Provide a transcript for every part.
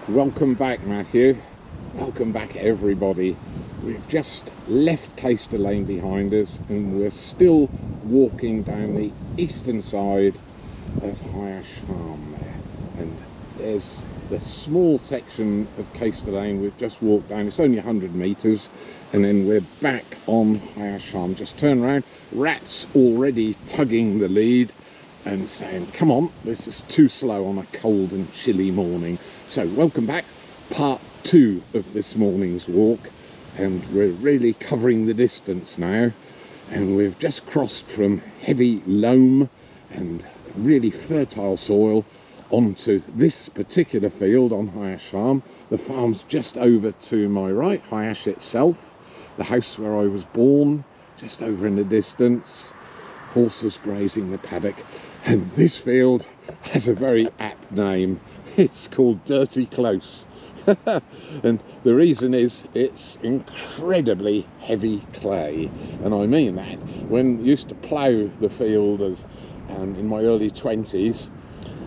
Welcome back, Matthew. Welcome back, everybody. We've just left Caister Lane behind us and we're still walking down the eastern side of High Ash Farm there. And there's the small section of Caister Lane we've just walked down. It's only 100 metres and then we're back on High Ash Farm. Just turn around. Rat's already tugging the lead and saying, come on, this is too slow on a cold and chilly morning. So welcome back, part 2 of this morning's walk, and we're really covering the distance now, and we've just crossed from heavy loam and really fertile soil onto this particular field on High Ash Farm. The farm's just over to my right, High Ash itself, the house where I was born, just over in the distance. Horses grazing the paddock, and this field has a very apt name. It's called Dirty Close. And the reason is it's incredibly heavy clay, and I mean that. When I used to plough the field as in my early 20s,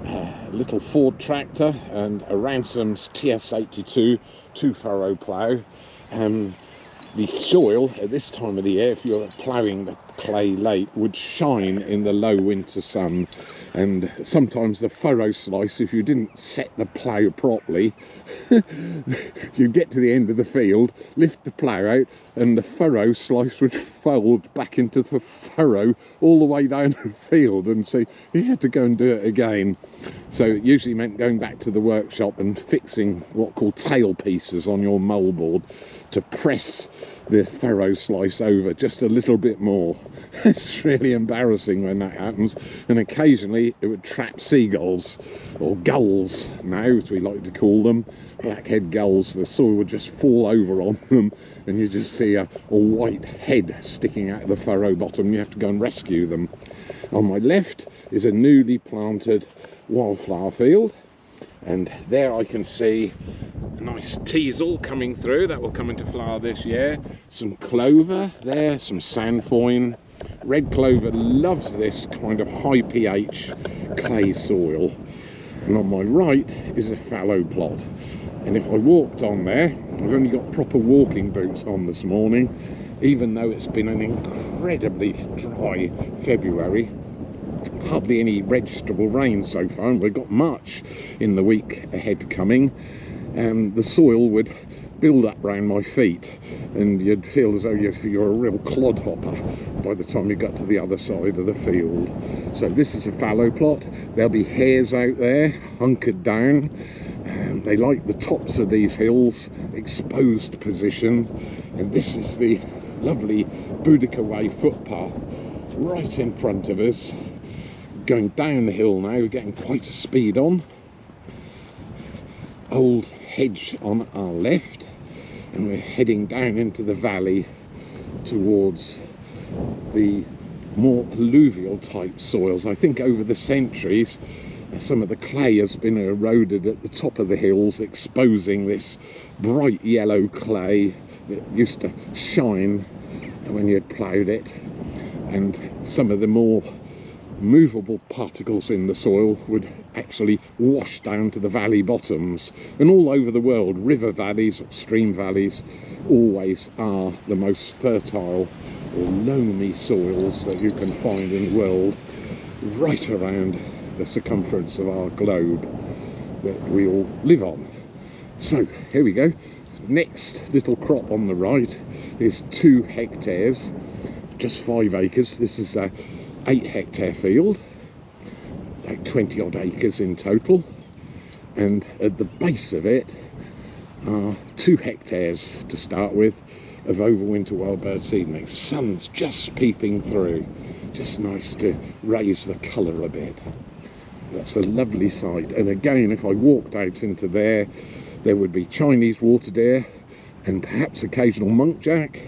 a little Ford tractor and a Ransom's TS82 2-furrow plough, the soil at this time of the year, if you're ploughing the clay late, would shine in the low winter sun, and sometimes the furrow slice, if you didn't set the plough properly, you'd get to the end of the field, lift the plough out, and the furrow slice would fold back into the furrow all the way down the field, and so you had to go and do it again. So it usually meant going back to the workshop and fixing what called tail pieces on your moldboard to press the furrow slice over just a little bit more. It's really embarrassing when that happens, and occasionally it would trap seagulls, or gulls now as we like to call them, blackhead gulls. The soil would just fall over on them and you just see a white head sticking out of the furrow bottom, and you have to go and rescue them. On my left is a newly planted wildflower field, and there I can see a nice teasel coming through that will come into flower this year. Some clover there, some sandfoin. Red clover loves this kind of high pH clay soil. And on my right is a fallow plot. And if I walked on there, I've only got proper walking boots on this morning, even though it's been an incredibly dry February. Hardly any registrable rain so far, and we've got much in the week ahead coming, and the soil would build up around my feet and you'd feel as though you're a real clodhopper by the time you got to the other side of the field. So this is a fallow plot. There'll be hares out there hunkered down, and they like the tops of these hills, exposed position, and this is the lovely Boudica Way footpath right in front of us. Going down the hill now, we're getting quite a speed on. Old hedge on our left, and we're heading down into the valley towards the more alluvial type soils. I think over the centuries some of the clay has been eroded at the top of the hills, exposing this bright yellow clay that used to shine when you had ploughed it, and some of the more movable particles in the soil would actually wash down to the valley bottoms. And all over the world, river valleys or stream valleys always are the most fertile or loamy soils that you can find in the world, right around the circumference of our globe that we all live on. So here we go. Next little crop on the right is 2 hectares, just 5 acres. This is a 8-hectare field, about 20 odd acres in total, and at the base of it are 2 hectares to start with of overwinter wild bird seed mix. Sun's just peeping through, just nice to raise the colour a bit. That's a lovely sight. And again, if I walked out into there would be Chinese water deer and perhaps occasional muntjac,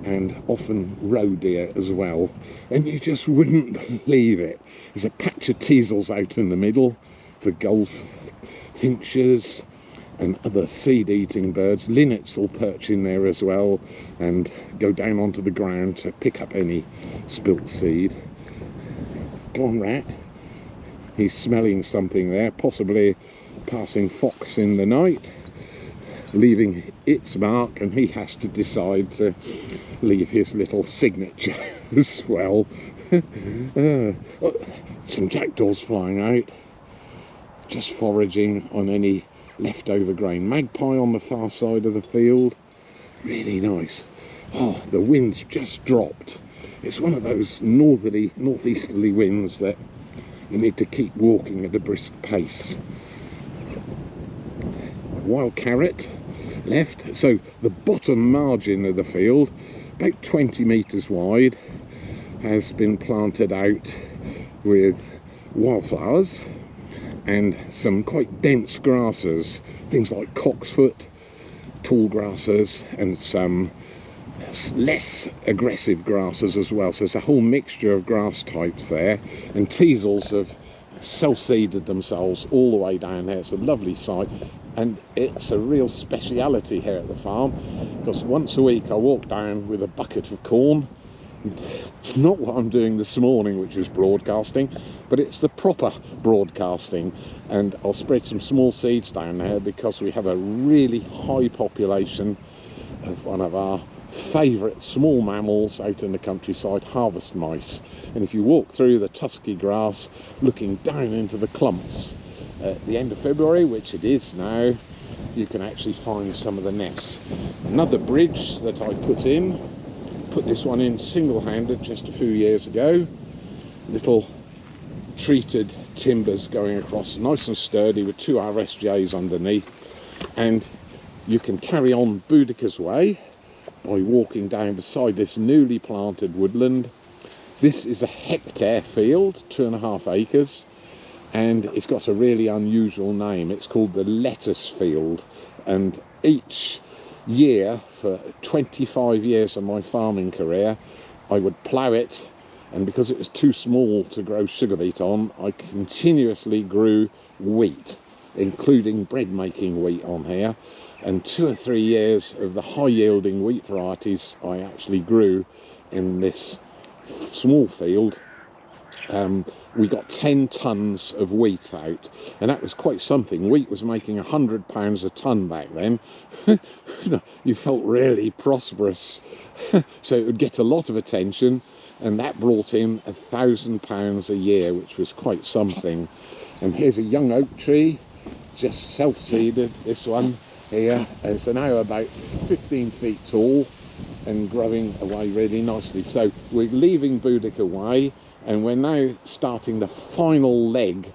and often roe deer as well, and you just wouldn't believe it. There's a patch of teasels out in the middle for goldfinches and other seed-eating birds. Linnets will perch in there as well and go down onto the ground to pick up any spilt seed. Go on, Rat. He's smelling something there, possibly passing fox in the night, leaving its mark, and he has to decide to leave his little signature as well. Some jackdaws flying out, just foraging on any leftover grain. Magpie on the far side of the field, really nice. Oh, the wind's just dropped. It's one of those northeasterly winds that you need to keep walking at a brisk pace. Wild carrot left, so the bottom margin of the field, about 20 metres wide, has been planted out with wildflowers and some quite dense grasses, things like cocksfoot, tall grasses, and some less aggressive grasses as well. So it's a whole mixture of grass types there, and teasels have self-seeded themselves all the way down there. It's a lovely sight, and it's a real speciality here at the farm, because once a week I walk down with a bucket of corn. Not what I'm doing this morning, which is broadcasting, but it's the proper broadcasting, and I'll spread some small seeds down there because we have a really high population of one of our favourite small mammals out in the countryside, harvest mice. And if you walk through the tusky grass looking down into the clumps at the end of February, which it is now, you can actually find some of the nests. Another bridge that I put this one in single-handed just a few years ago. Little treated timbers going across, nice and sturdy, with 2 RSJs underneath, and you can carry on Boudicca's Way by walking down beside this newly planted woodland. This is a hectare field, 2.5 acres, and it's got a really unusual name. It's called the lettuce field, and each year for 25 years of my farming career I would plough it, and because it was too small to grow sugar beet on, I continuously grew wheat, including bread making wheat on here. And 2 or 3 years of the high yielding wheat varieties I actually grew in this small field. We got 10 tons of wheat out, and that was quite something. Wheat was making £100 a tonne back then. You felt really prosperous. So it would get a lot of attention, and that brought in £1,000 a year, which was quite something. And here's a young oak tree, just self-seeded, this one here. And it's now about 15 feet tall and growing away really nicely. So we're leaving Boudicca Way, and we're now starting the final leg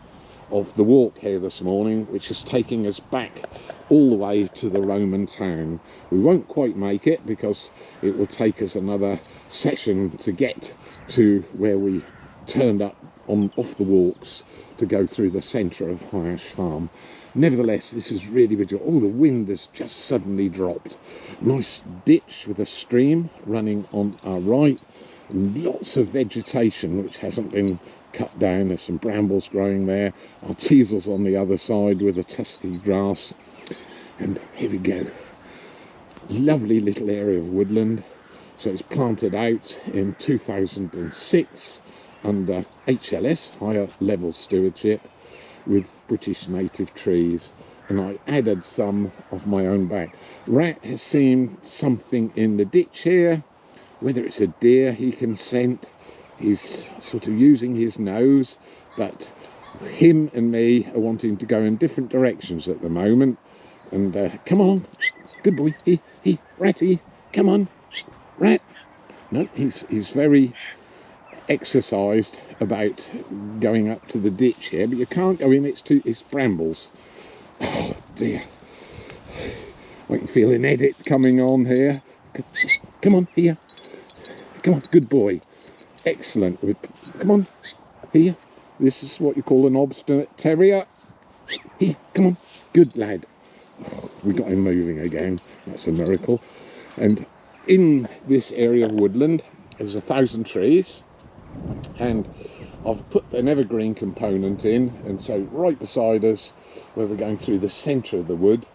of the walk here this morning, which is taking us back all the way to the Roman town. We won't quite make it because it will take us another session to get to where we turned up off the walks to go through the centre of High Ash Farm. Nevertheless, this is really good. Oh, the wind has just suddenly dropped. Nice ditch with a stream running on our right. And lots of vegetation which hasn't been cut down. There's some brambles growing there. Our teasels on the other side with the tusky grass. And here we go. Lovely little area of woodland. So it's planted out in 2006 under HLS, Higher Level Stewardship, with British native trees. And I added some of my own back. Rat has seen something in the ditch here. Whether it's a deer he can scent, he's sort of using his nose, but him and me are wanting to go in different directions at the moment. And come on, good boy, he, Ratty, come on, Rat. No, he's very exercised about going up to the ditch here, but you can't go in, it's brambles. Oh dear, I can feel an edit coming on here. Come on, here. Come on, good boy. Excellent. Come on, here. This is what you call an obstinate terrier. Here, come on. Good lad. Oh, we got him moving again. That's a miracle. And in this area of woodland, there's 1,000 trees. And I've put an evergreen component in. And so right beside us, where we're going through the centre of the wood,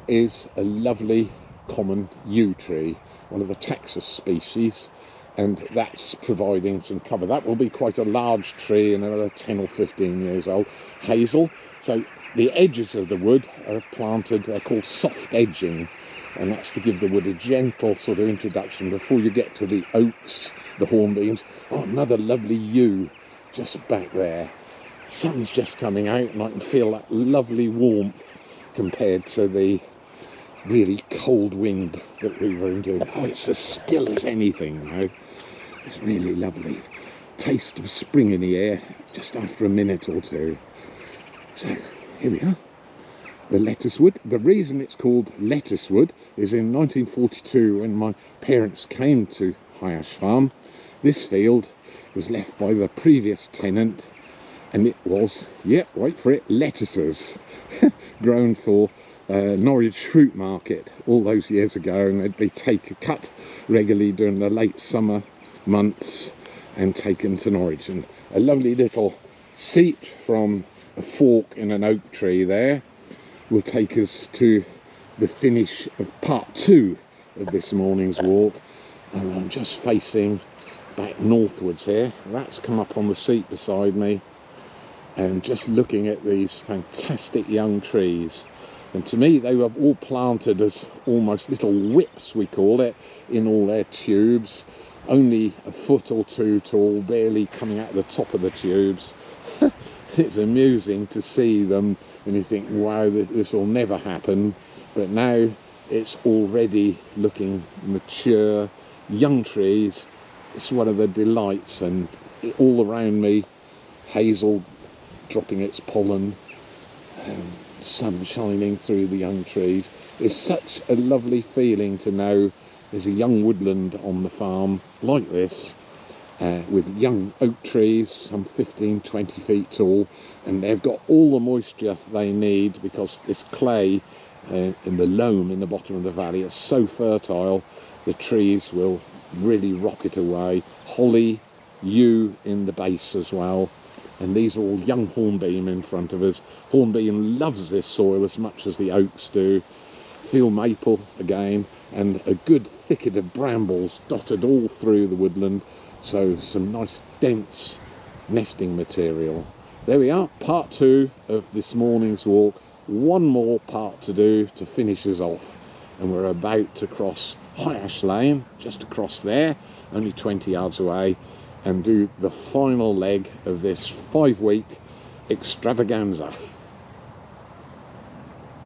is a lovely common yew tree, one of the Taxus species. And that's providing some cover. That will be quite a large tree and another 10 or 15 years old. Hazel. So The edges of the wood are planted, they're called soft edging, and that's to give the wood a gentle sort of introduction before you get to the oaks, the hornbeams. Oh, another lovely yew just back there. Sun's just coming out and I can feel that lovely warmth compared to the really cold wind that we were enjoying. Oh, it's as still as anything now. It's really lovely. Taste of spring in the air just after a minute or two. So here we are, the lettuce wood. The reason it's called lettuce wood is in 1942, when my parents came to High Ash Farm, this field was left by the previous tenant, and it was, yeah, wait for it, lettuces grown for Norwich Fruit Market all those years ago, and they'd be cut regularly during the late summer months and taken to Norwich. And a lovely little seat from a fork in an oak tree there will take us to the finish of part 2 of this morning's walk. And I'm just facing back northwards here. That's come up on the seat beside me, and just looking at these fantastic young trees. And to me, they were all planted as almost little whips, we call it, in all their tubes, only a foot or two tall, barely coming out the top of the tubes. It's amusing to see them, and you think, wow, this will never happen. But now it's already looking mature, young trees. It's one of the delights, and all around me, hazel dropping its pollen, sun shining through the young trees. It's such a lovely feeling to know there's a young woodland on the farm like this, with young oak trees, some 15-20 feet tall, and they've got all the moisture they need because this clay in the loam in the bottom of the valley is so fertile, the trees will really rocket away. Holly, yew in the base as well, and these are all young hornbeam in front of us. Hornbeam loves this soil as much as the oaks do. Field maple again, and a good thicket of brambles dotted all through the woodland, so some nice dense nesting material. There we are, part 2 of this morning's walk. One more part to do to finish us off, and we're about to cross High Ash Lane, just across there, only 20 yards away, and do the final leg of this 5-week extravaganza.